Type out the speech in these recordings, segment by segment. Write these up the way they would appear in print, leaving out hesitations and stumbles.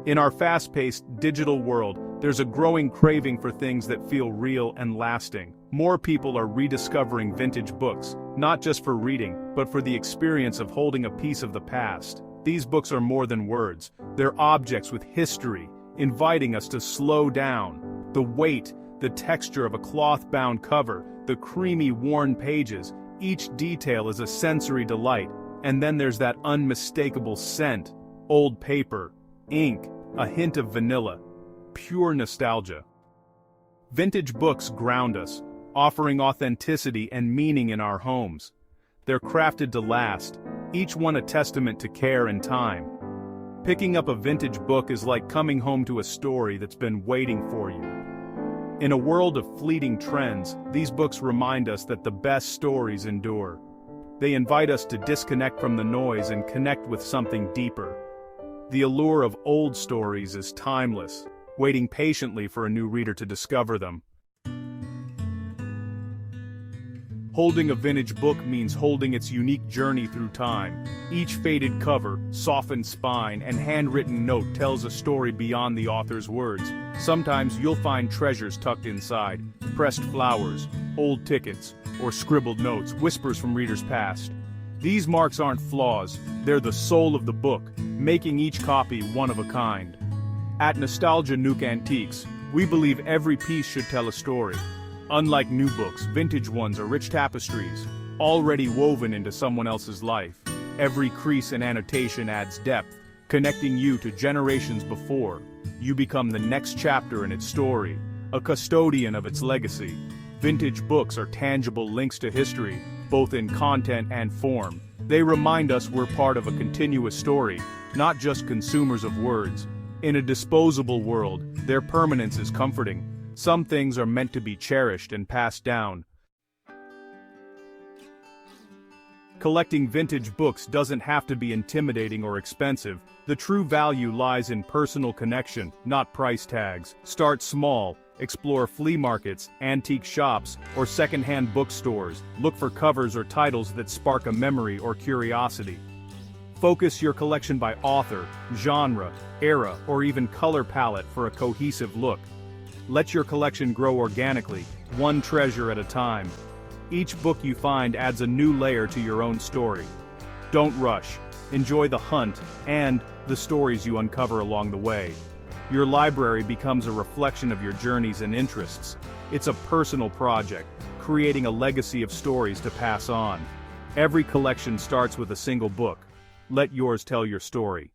In our fast-paced digital world, there's a growing craving for things that feel real and lasting. More people are rediscovering vintage books, not just for reading, but for the experience of holding a piece of the past. These books are more than words. They're objects with history, inviting us to slow down. The weight, the texture of a cloth-bound cover, the creamy worn pages, each detail is a sensory delight. And then there's that unmistakable scent, old paper, ink, a hint of vanilla, pure nostalgia. Vintage books ground us, offering authenticity and meaning in our homes. They're crafted to last, each one a testament to care and time. Picking up a vintage book is like coming home to a story that's been waiting for you. In a world of fleeting trends, these books remind us that the best stories endure. They invite us to disconnect from the noise and connect with something deeper. The allure of old stories is timeless, waiting patiently for a new reader to discover them. Holding a vintage book means holding its unique journey through time. Each faded cover, softened spine, and handwritten note tells a story beyond the author's words. Sometimes you'll find treasures tucked inside, pressed flowers, old tickets, or scribbled notes, whispers from readers past. These marks aren't flaws, they're the soul of the book, making each copy one of a kind. At Nostalgia Nook Antiques, we believe every piece should tell a story. Unlike new books, vintage ones are rich tapestries, already woven into someone else's life. Every crease and annotation adds depth, connecting you to generations before. You become the next chapter in its story, a custodian of its legacy. Vintage books are tangible links to history, both in content and form. They remind us we're part of a continuous story, not just consumers of words. In a disposable world, their permanence is comforting. Some things are meant to be cherished and passed down. Collecting vintage books doesn't have to be intimidating or expensive. The true value lies in personal connection, not price tags. Start small. Explore flea markets, antique shops, or second-hand bookstores. Look for covers or titles that spark a memory or curiosity. Focus your collection by author, genre, era, or even color palette for a cohesive look. Let your collection grow organically, one treasure at a time. Each book you find adds a new layer to your own story. Don't rush. Enjoy the hunt and the stories you uncover along the way. Your library becomes a reflection of your journeys and interests. It's a personal project, creating a legacy of stories to pass on. Every collection starts with a single book. Let yours tell your story.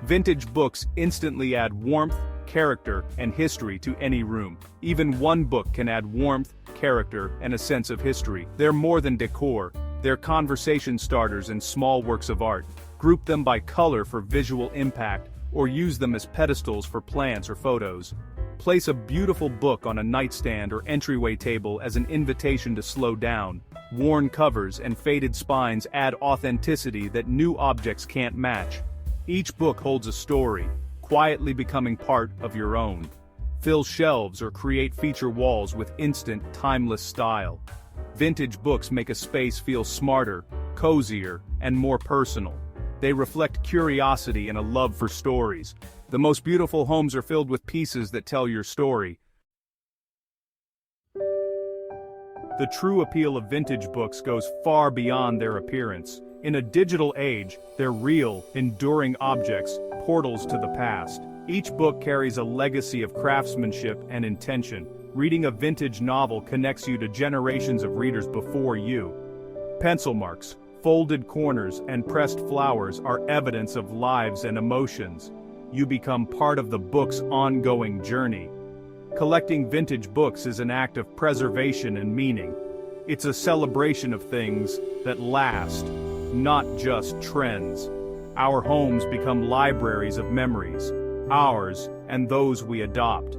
Vintage books instantly add warmth, character, and history to any room. Even one book can add warmth, character, and a sense of history. They're more than decor. They're conversation starters and small works of art. Group them by color for visual impact, or use them as pedestals for plants or photos. Place a beautiful book on a nightstand or entryway table as an invitation to slow down. Worn covers and faded spines add authenticity that new objects can't match. Each book holds a story, quietly becoming part of your own. Fill shelves or create feature walls with instant, timeless style. Vintage books make a space feel smarter, cozier, and more personal. They reflect curiosity and a love for stories. The most beautiful homes are filled with pieces that tell your story. The true appeal of vintage books goes far beyond their appearance. In a digital age, they're real, enduring objects, portals to the past. Each book carries a legacy of craftsmanship and intention. Reading a vintage novel connects you to generations of readers before you. Pencil marks, folded corners, and pressed flowers are evidence of lives and emotions. You become part of the book's ongoing journey. Collecting vintage books is an act of preservation and meaning. It's a celebration of things that last, not just trends. Our homes become libraries of memories, ours and those we adopt.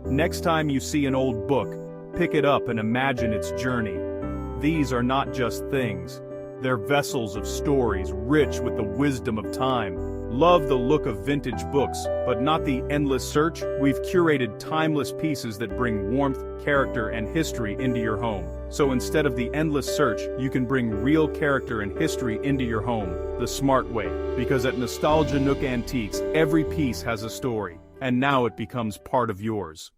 Next time you see an old book, pick it up and imagine its journey. These are not just things. They're vessels of stories rich with the wisdom of time. Love the look of vintage books, but not the endless search? We've curated timeless pieces that bring warmth, character, and history into your home. So instead of the endless search, you can bring real character and history into your home, the smart way. Because at Nostalgia Nook Antiques, every piece has a story, and now it becomes part of yours.